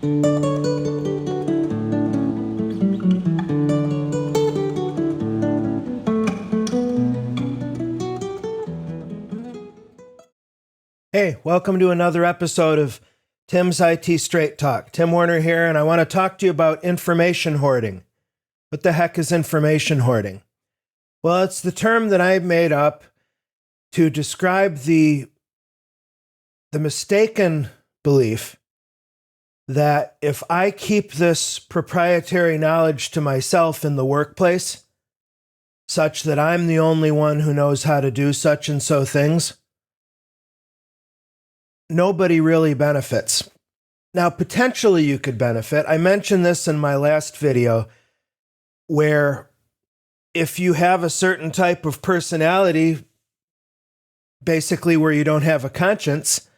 Hey, welcome to another episode of Tim's IT Straight Talk. Tim Warner here, and I want to talk to you about information hoarding. What the heck is information hoarding? Well, it's the term that I've made up to describe the mistaken belief that if I keep this proprietary knowledge to myself in the workplace, such that I'm the only one who knows how to do such and so things, nobody really benefits. Now, potentially you could benefit. I mentioned this in my last video, where if you have a certain type of personality, basically where you don't have a conscience,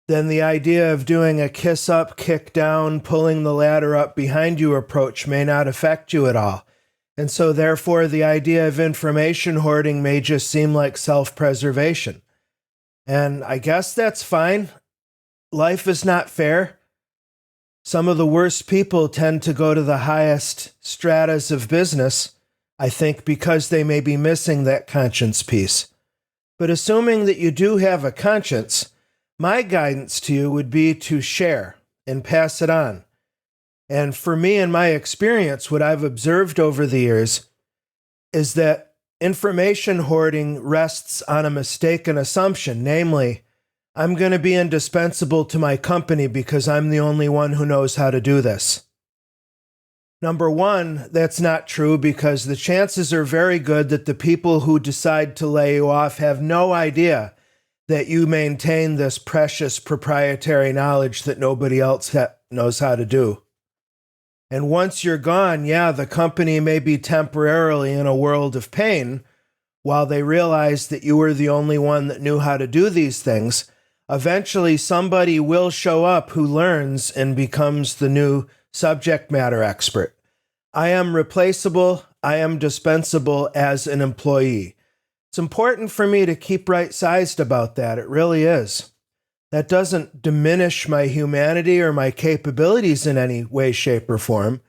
then the idea of doing a kiss up, kick down, pulling the ladder up behind you approach may not affect you at all. And so therefore the idea of information hoarding may just seem like self-preservation. And I guess that's fine. Life is not fair. Some of the worst people tend to go to the highest stratas of business, I think because they may be missing that conscience piece. But assuming that you do have a conscience, my guidance to you would be to share and pass it on. And for me, in my experience, what I've observed over the years is that information hoarding rests on a mistaken assumption, namely, I'm going to be indispensable to my company because I'm the only one who knows how to do this. Number one, that's not true because the chances are very good that the people who decide to lay you off have no idea that you maintain this precious proprietary knowledge that nobody else knows how to do. And once you're gone, yeah, the company may be temporarily in a world of pain while they realize that you were the only one that knew how to do these things. Eventually, somebody will show up who learns and becomes the new subject matter expert. I am replaceable. I am dispensable as an employee. It's important for me to keep right-sized about that. It really is. That doesn't diminish my humanity or my capabilities in any way, shape, or form.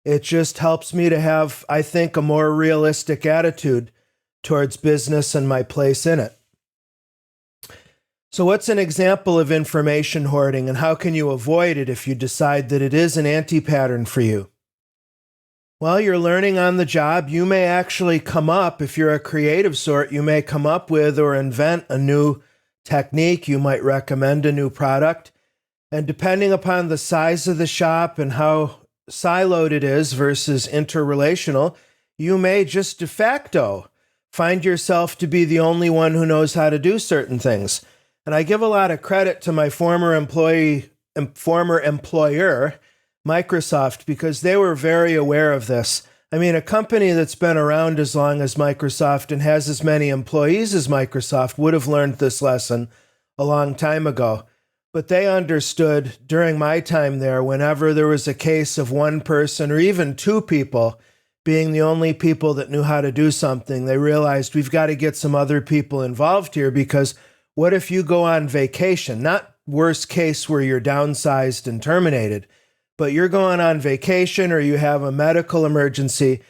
It just helps me to have, I think, a more realistic attitude towards business and my place in it. So what's an example of information hoarding, and how can you avoid it if you decide that it is an anti-pattern for you? Well, you're learning on the job. You may actually come up, if you're a creative sort, you may come up with or invent a new technique. You might recommend a new product. And depending upon the size of the shop and how siloed it is versus interrelational, you may just de facto find yourself to be the only one who knows how to do certain things. And I give a lot of credit to my former employer, Microsoft, because they were very aware of this. I mean, a company that's been around as long as Microsoft and has as many employees as Microsoft would have learned this lesson a long time ago. But they understood during my time there, whenever there was a case of one person or even two people being the only people that knew how to do something, they realized we've got to get some other people involved here, because what if you go on vacation? Not worst case where you're downsized and terminated, but you're going on vacation or you have a medical emergency.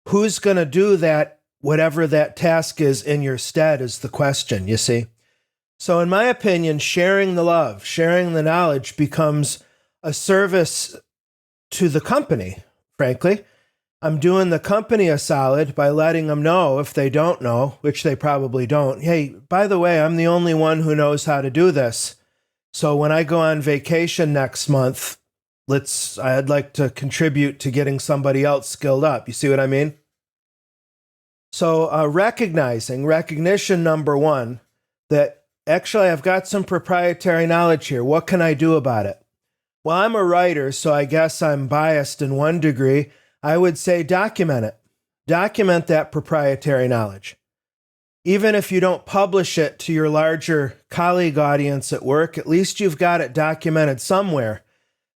Who's going to do that, whatever that task is, in your stead is the question, you see? So in my opinion, sharing the love, sharing the knowledge becomes a service to the company, frankly. I'm doing the company a solid by letting them know, if they don't know, which they probably don't, hey, by the way, I'm the only one who knows how to do this. So when I go on vacation next month, I'd like to contribute to getting somebody else skilled up. You see what I mean? So recognition number one, that actually I've got some proprietary knowledge here. What can I do about it? Well, I'm a writer, so I guess I'm biased in one degree. I would say document it. Document that proprietary knowledge. Even if you don't publish it to your larger colleague audience at work, at least you've got it documented somewhere,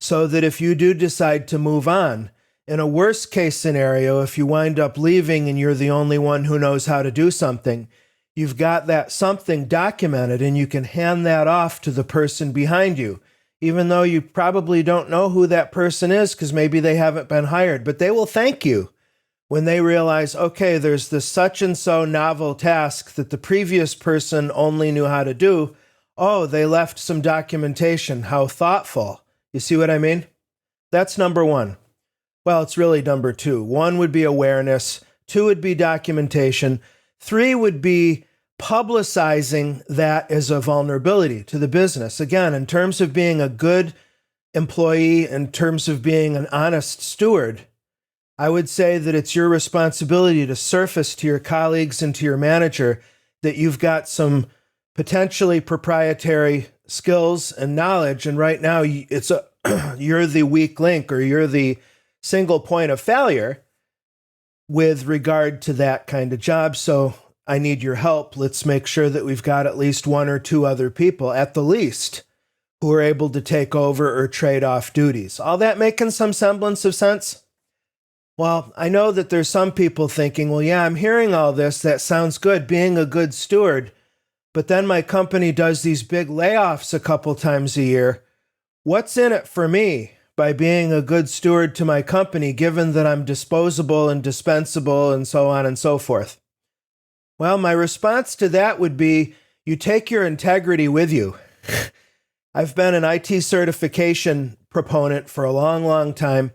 so that if you do decide to move on, in a worst case scenario, if you wind up leaving and you're the only one who knows how to do something, you've got that something documented and you can hand that off to the person behind you. even though you probably don't know who that person is because maybe they haven't been hired, but they will thank you when they realize, okay, there's this such and so novel task that the previous person only knew how to do. Oh, they left some documentation. How thoughtful. You see what I mean? That's number one. Well, it's really number two. One would be awareness. Two would be documentation. Three would be publicizing that as a vulnerability to the business. Again, in terms of being a good employee, in terms of being an honest steward, I would say that it's your responsibility to surface to your colleagues and to your manager that you've got some potentially proprietary skills and knowledge. And right now, you're the weak link, or you're the single point of failure with regard to that kind of job. So I need your help. Let's make sure that we've got at least one or two other people, at the least, who are able to take over or trade off duties. All that making some semblance of sense? Well, I know that there's some people thinking, well, yeah, I'm hearing all this. That sounds good, being a good steward. But then my company does these big layoffs a couple times a year. What's in it for me by being a good steward to my company, given that I'm disposable and dispensable and so on and so forth? Well, my response to that would be, you take your integrity with you. I've been an IT certification proponent for a long, long time.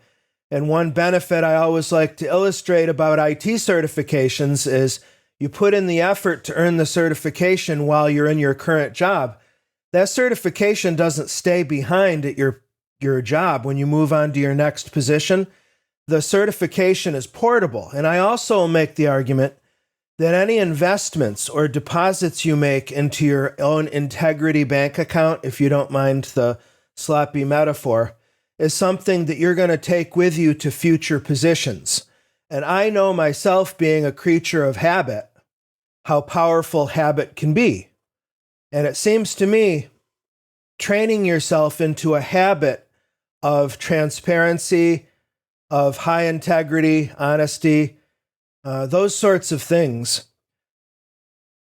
And one benefit I always like to illustrate about IT certifications is you put in the effort to earn the certification while you're in your current job. That certification doesn't stay behind at your job when you move on to your next position. The certification is portable. And I also make the argument that any investments or deposits you make into your own integrity bank account, if you don't mind the sloppy metaphor, is something that you're going to take with you to future positions. And I know myself, being a creature of habit, how powerful habit can be. And it seems to me, training yourself into a habit of transparency, of high integrity, honesty, those sorts of things,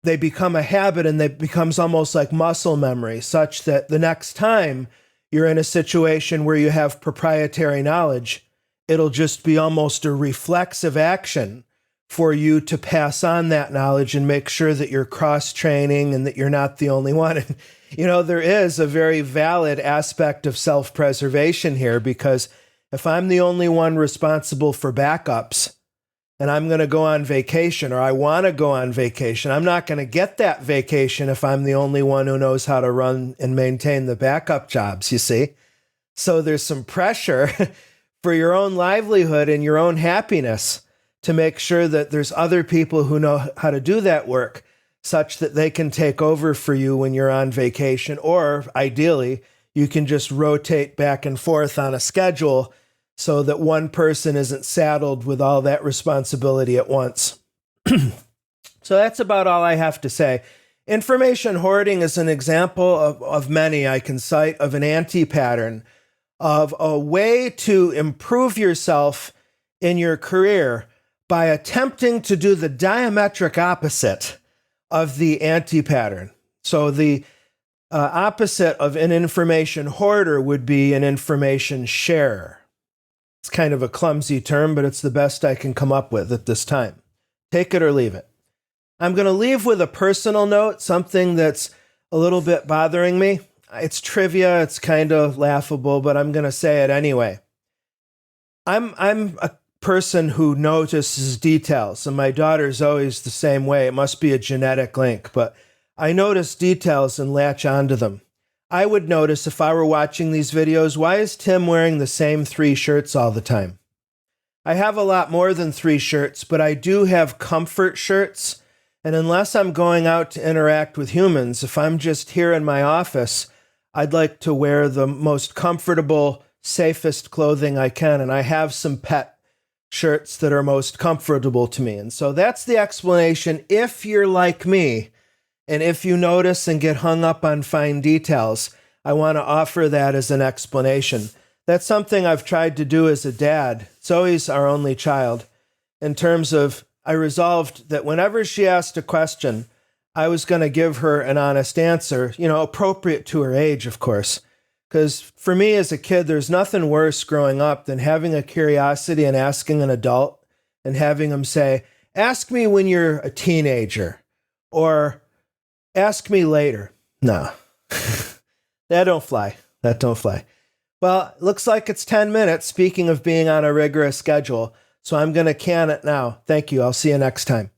they become a habit, and it becomes almost like muscle memory, such that the next time you're in a situation where you have proprietary knowledge, it'll just be almost a reflexive action for you to pass on that knowledge and make sure that you're cross-training and that you're not the only one. And, there is a very valid aspect of self-preservation here, because if I'm the only one responsible for backups, and I'm going to go on vacation, or I want to go on vacation, I'm not going to get that vacation if I'm the only one who knows how to run and maintain the backup jobs, you see? So there's some pressure for your own livelihood and your own happiness to make sure that there's other people who know how to do that work, such that they can take over for you when you're on vacation, or ideally, you can just rotate back and forth on a schedule so that one person isn't saddled with all that responsibility at once. So that's about all I have to say. Information hoarding is an example of many I can cite, of an anti-pattern, of a way to improve yourself in your career by attempting to do the diametric opposite of the anti-pattern. So the opposite of an information hoarder would be an information sharer. It's kind of a clumsy term, but it's the best I can come up with at this time. Take it or leave it. I'm going to leave with a personal note, something that's a little bit bothering me. It's trivia, it's kind of laughable, but I'm going to say it anyway. I'm a person who notices details, and my daughter's always the same way. It must be a genetic link, but I notice details and latch onto them. I would notice, if I were watching these videos, why is Tim wearing the same 3 shirts all the time? I have a lot more than 3 shirts, but I do have comfort shirts. And unless I'm going out to interact with humans, if I'm just here in my office, I'd like to wear the most comfortable, safest clothing I can. And I have some pet shirts that are most comfortable to me. And so that's the explanation. If you're like me, and if you notice and get hung up on fine details, I want to offer that as an explanation. That's something I've tried to do as a dad. Zoe's our only child. In terms of, I resolved that whenever she asked a question, I was going to give her an honest answer, appropriate to her age, of course. Because for me as a kid, there's nothing worse growing up than having a curiosity and asking an adult and having them say, ask me when you're a teenager, or ask me later. No, that don't fly. That don't fly. Well, looks like it's 10 minutes, speaking of being on a rigorous schedule. So I'm going to can it now. Thank you. I'll see you next time.